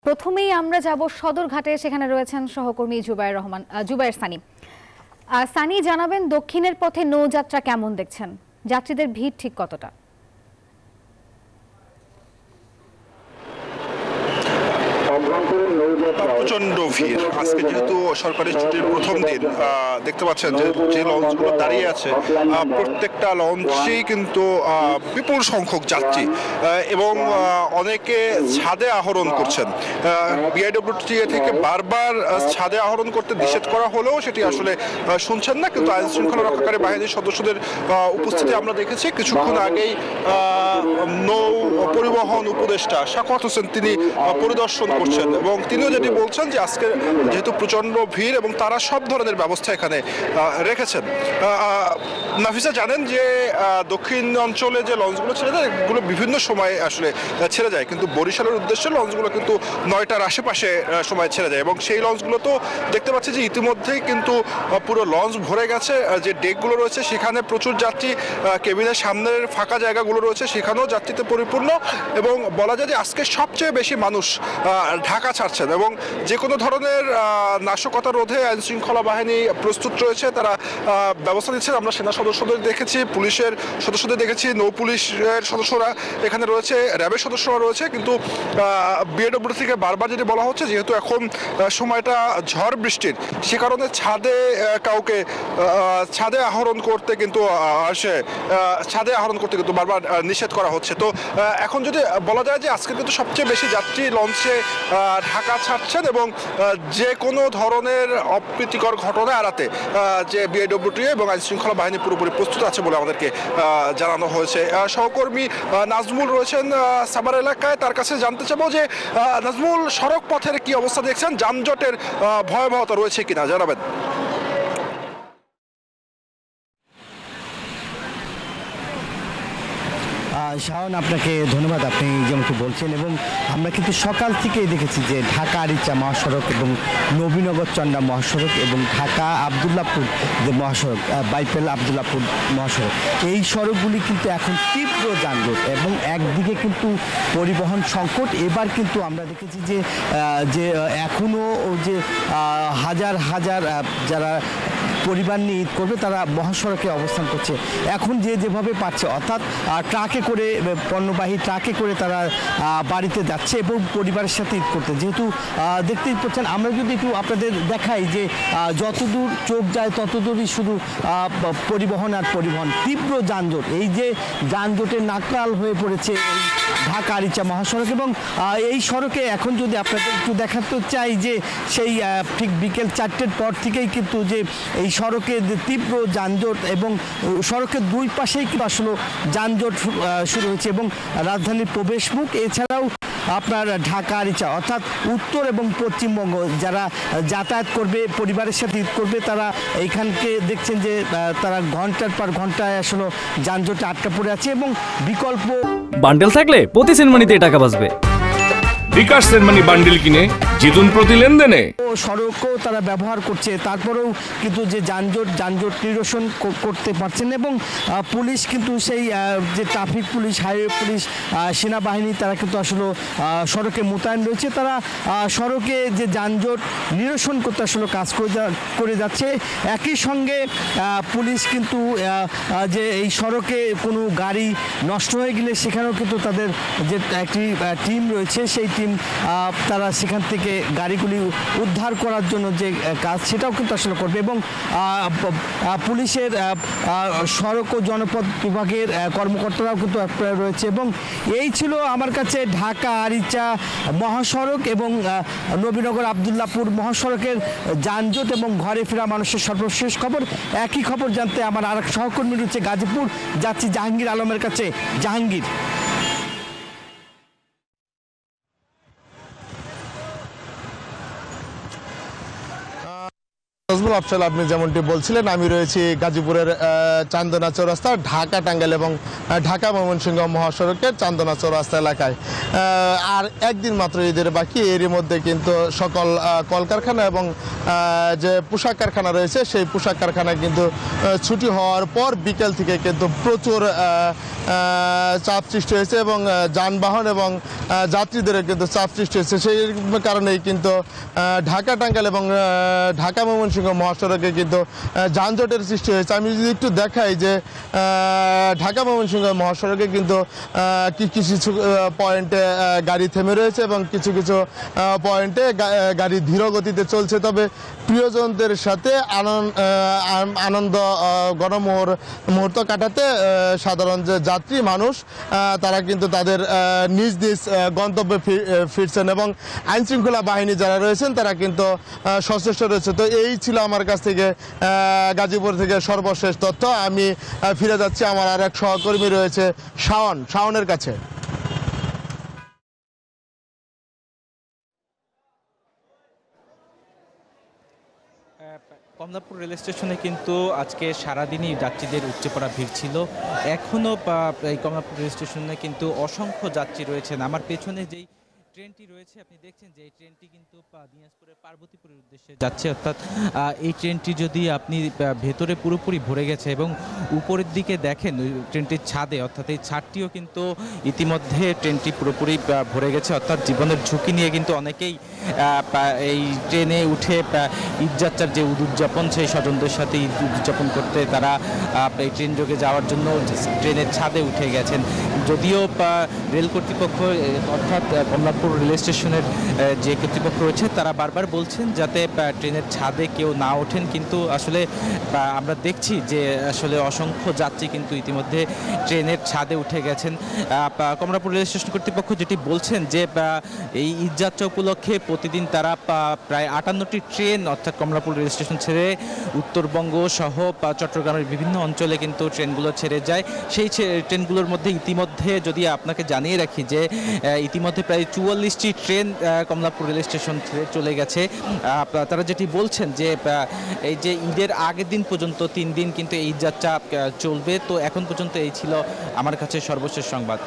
প্রথমেই আমরা যাব সদরঘাটে, সেখানে রয়েছেন সহকর্মী জুবায়ের সানি। সানি, জানাবেন দক্ষিণের পথে নৌযাত্রা কেমন দেখছেন, যাত্রীদের ভিড় ঠিক কতটা? প্রচন্ড ভিড়। আজকে যেহেতু সরকারি ছুটির প্রথম দিন, দেখতে পাচ্ছেন যে লঞ্চগুলো দাঁড়িয়ে আছে প্রত্যেকটা লঞ্চেই কিন্তু বিপুল সংখ্যক যাত্রী এবং অনেকে ছাদে আহরণ করছেন। বিআইডব্লিউটিএ থেকে বারবার ছাদে আহরণ করতে নিষেধ করা হলেও সেটি আসলে শুনছেন না, কিন্তু আইন শৃঙ্খলা রক্ষাকারী বাহিনীর সদস্যদের উপস্থিতি আমরা দেখেছি। কিছুক্ষণ আগেই নৌ পরিবহন উপদেষ্টা শাখাওয়াত হোসেন তিনি পরিদর্শন করছেন এবং তিনিও যেটি বলছেন যে আজকে যেহেতু প্রচন্ড ভিড় এবং তারা সব ধরনের ব্যবস্থা এখানে রেখেছেন। নাফিসা, জানেন যে দক্ষিণ অঞ্চলে যে লঞ্চগুলো ছেড়ে যায় এগুলো বিভিন্ন সময় আসলে ছেড়ে যায়, কিন্তু বরিশালের উদ্দেশ্যে লঞ্চগুলো কিন্তু 9টার আশেপাশে সময় ছেড়ে যায় এবং সেই লঞ্চগুলো তো দেখতে পাচ্ছি যে ইতিমধ্যেই কিন্তু পুরো লঞ্চ ভরে গেছে। যে ডেকগুলো রয়েছে সেখানে প্রচুর যাত্রী, কেবিনের সামনের ফাঁকা জায়গাগুলো রয়েছে সেখানেও যাত্রীতে পরিপূর্ণ এবং বলা যায় যে আজকে সবচেয়ে বেশি মানুষ ঢাকা ছাড়ছেন এবং যে কোনো ধরনের নাশকতা রোধে আইন শৃঙ্খলা বাহিনী প্রস্তুত রয়েছে, তারা ব্যবস্থা নিচ্ছে। আমরা সেনা সদস্যদের দেখেছি, পুলিশের সদস্যদের দেখেছি, নৌ পুলিশের সদস্যরা এখানে রয়েছে, র্যাবের সদস্যরা রয়েছে, কিন্তু বিএডব্লিউ থেকে বারবার যেটি বলা হচ্ছে যেহেতু এখন সময়টা ঝড় বৃষ্টির, সে কারণে কাউকে ছাদে আহরণ করতে কিন্তু বারবার নিষেধ করা হচ্ছে। তো এখন যদি বলা যায় যে আজকে কিন্তু সবচেয়ে বেশি যাত্রী লঞ্চে ঢাকা ছাড়ছেন এবং যে কোনো ধরনের অপ্রীতিকর ঘটনা এড়াতে যে বিআইডব্লিউটিএ এবং আইন শৃঙ্খলা বাহিনী পুরোপুরি প্রস্তুত আছে বলে আমাদেরকে জানানো হয়েছে। সহকর্মী নাজমুল রয়েছেন সাভার এলাকায়, তার কাছে জানতে চাবো যে নাজমুল, সড়ক পথের কি অবস্থা দেখছেন, যানজটের ভয়াবহতা রয়েছে কিনা জানাবেন। শাওন, আপনাকে ধন্যবাদ। আপনি যেমনটি বলছেন এবং আমরা কিন্তু সকাল থেকেই দেখেছি যে ঢাকা আরিচা মহাসড়ক এবং নবীনগর চন্ডা মহাসড়ক এবং ঢাকা আবদুল্লাপুর যে মহাসড়ক, বাইপেল আবদুল্লাপুর মহাসড়ক, এই সড়কগুলি কিন্তু এখন তীব্র যানজট এবং একদিকে কিন্তু পরিবহন সংকট। এবার কিন্তু আমরা দেখেছি যে এখনও যে হাজার হাজার যারা পরিবার নিয়ে ঈদ করবে তারা মহাসড়কে অবস্থান করছে। এখন যেভাবে পাচ্ছে, অর্থাৎ ট্রাকে করে, পণ্যবাহী ট্রাকে করে তারা বাড়িতে যাচ্ছে এবং পরিবারের সাথে ঈদ করতে। যেহেতু দেখতেই পাচ্ছেন, আমরা যদি একটু আপনাদের দেখাই যে যতদূর চোখ যায় ততদূরই শুধু পরিবহন আর পরিবহন, তীব্র যানজট। এই যে যানজটের নাকাল হয়ে পড়েছে ঢাকা আরিচা মহাসড়ক এবং এই সড়কে এখন যদি আপনাদের একটু দেখাতে চাই যে সেই ঠিক বিকেল 4টের পর থেকেই কিন্তু যে এই সড়কে তীব্র যানজট এবং সড়কের দুই পাশেই কিন্তু আসলে যানজট শুরু হয়েছে এবং রাজধানীর প্রবেশমুখ, এছাড়াও আপনার ঢাকা আরিচা অর্থাৎ উত্তর এবং পশ্চিমবঙ্গ যারা যাতায়াত করবে, পরিবারের সাথে ঈদ করবে, তারা এইখানকে দেখছেন যে তারা ঘন্টার পর ঘন্টায় আসলে যানজটে আটকা পড়ে আছে এবং বিকল্প বান্ডেল থাকলে প্রতি সেনমানিতে টাকা বাঁচবে। বিকাশ সেনমানি বান্ডেল কিনে জিতুন প্রতি লেনদেনে। সড়কও তারা ব্যবহার করছে, তারপরেও কিন্তু যে যানজট নিরসন করতে পারছেন এবং পুলিশ কিন্তু সেই যে ট্রাফিক পুলিশ, হাইওয়ে পুলিশ, সেনাবাহিনী তারা কিন্তু আসলে সড়কে মোতায়েন রয়েছে। তারা সড়কে যে যানজট নিরসন করতে আসলে কাজ করে যাচ্ছে। একই সঙ্গে পুলিশ কিন্তু যে এই সড়কে কোনো গাড়ি নষ্ট হয়ে গেলে সেখানেও কিন্তু তাদের যে একটি টিম রয়েছে, সেই টিম তারা সেখান থেকে গাড়িগুলি উদ্ধার করার জন্য যে কাজ সেটাও কিন্তু আসলে করবে এবং পুলিশের সড়ক ও জনপথ বিভাগের কর্মকর্তারাও কিন্তু রয়েছে এবং এই ছিল আমার কাছে ঢাকা আরিচা মহাসড়ক এবং নবীনগর আবদুল্লাপুর মহাসড়কের যানজট এবং ঘরে ফেরা মানুষের সর্বশেষ খবর। একই খবর জানতে আমার আরেক সহকর্মী রয়েছে গাজীপুর, যাচ্ছি জাহাঙ্গীর আলমের কাছে। জাহাঙ্গীর। নজমুল আফজাল, আপনি যেমনটি বলছিলেন, আমি রয়েছি গাজীপুরের চান্দনা চৌরাস্তা, ঢাকা টাঙ্গাইল এবং ঢাকা ময়মনসিংহ মহাসড়কের চান্দনা চৌরাস্তা এলাকায়। আর একদিন মাত্র ঈদের বাকি, এরই মধ্যে কিন্তু সকল কলকারখানা এবং যে পোশাক কারখানা রয়েছে সেই পোশাক কারখানায় কিন্তু ছুটি হওয়ার পর বিকেল থেকে কিন্তু প্রচুর চাপ সৃষ্টি হয়েছে এবং যানবাহন এবং যাত্রীদের কিন্তু চাপ সৃষ্টি হয়েছে। সেই কারণেই কিন্তু ঢাকা টাঙ্গাইল এবং ঢাকা ময়মনসিংহ মহাসড়কে কিন্তু যানজটের সৃষ্টি হয়েছে। আমি যদি একটু দেখাই যে ঢাকা ময়মনসিংহ মহাসড়কে কিন্তু কিছু পয়েন্টে গাড়ি থেমে রয়েছে এবং কিছু কিছু পয়েন্টে গাড়ি ধীর গতিতে চলছে। তবে প্রিয়জনদের সাথে আনন্দ মুহূর্ত কাটাতে সাধারণ যে যাত্রী মানুষ তারা কিন্তু তাদের নিজ নিজ গন্তব্যে ফিরছেন এবং আইনশৃঙ্খলা বাহিনী যারা রয়েছেন তারা কিন্তু সচেষ্ট রয়েছে। তো এই ছিল আমার কাছ থেকে গাজীপুর থেকে সর্বশেষ তথ্য। আমি ফিরে যাচ্ছি, আমার আর এক সহকর্মী রয়েছে শাওনের কাছে। কমলাপুর রেল স্টেশনে কিন্তু আজকে সারাদিনই যাত্রীদের উপচে পড়া ভিড় ছিল। এখনও এই কমলাপুর রেল স্টেশনে কিন্তু অসংখ্য যাত্রী রয়েছেন। আমার পেছনে যেই ট্রেনটি রয়েছে আপনি দেখছেন যে এই ট্রেনটি কিন্তু দিনাজপুরের পার্বতীপুরের উদ্দেশ্যে যাচ্ছে, অর্থাৎ এই ট্রেনটি যদি আপনি ভেতরে পুরোপুরি ভরে গেছে এবং উপরের দিকে দেখেন ট্রেনটির ছাদে, অর্থাৎ এই ছাদটিও কিন্তু ইতিমধ্যে ট্রেনটি পুরোপুরি ভরে গেছে, অর্থাৎ জীবনের ঝুঁকি নিয়ে কিন্তু অনেকেই এই ট্রেনে উঠে ঈদযাত্রার যে উদযাপন সেই স্বজনদের সাথে ঈদ উদযাপন করতে তারা এই ট্রেন যোগে যাওয়ার জন্য ট্রেনের ছাদে উঠে গেছেন। যদিও রেল কর্তৃপক্ষ অর্থাৎ কমলাপুর রেল স্টেশনের যে কর্তৃপক্ষ রয়েছে তারা বারবার বলছেন যাতে ট্রেনের ছাদে কেউ না ওঠেন, কিন্তু আসলে আমরা দেখছি যে আসলে অসংখ্য যাত্রী কিন্তু ইতিমধ্যে ট্রেনের ছাদে উঠে গেছেন। কমলাপুর রেল স্টেশন কর্তৃপক্ষ যেটি বলছেন যে এই ঈদযাত্রা উপলক্ষে প্রতিদিন তারা প্রায় 58টি ট্রেন অর্থাৎ কমলাপুর রেল স্টেশন ছেড়ে উত্তরবঙ্গ সহ চট্টগ্রামের বিভিন্ন অঞ্চলে কিন্তু ট্রেনগুলো ছেড়ে যায়। সেই ট্রেনগুলোর মধ্যে ইতিমধ্যে যদি আপনাকে জানিয়ে রাখি যে ইতিমধ্যে প্রায় 44টি ট্রেন কমলাপুর রেল স্টেশন ছেড়ে চলে গেছে। তারা যেটি বলছেন যে এই যে ঈদের আগের দিন পর্যন্ত 3 দিন কিন্তু এই যাত্রা চলবে। তো এখন পর্যন্ত এই ছিল আমার কাছে সর্বশেষ সংবাদ।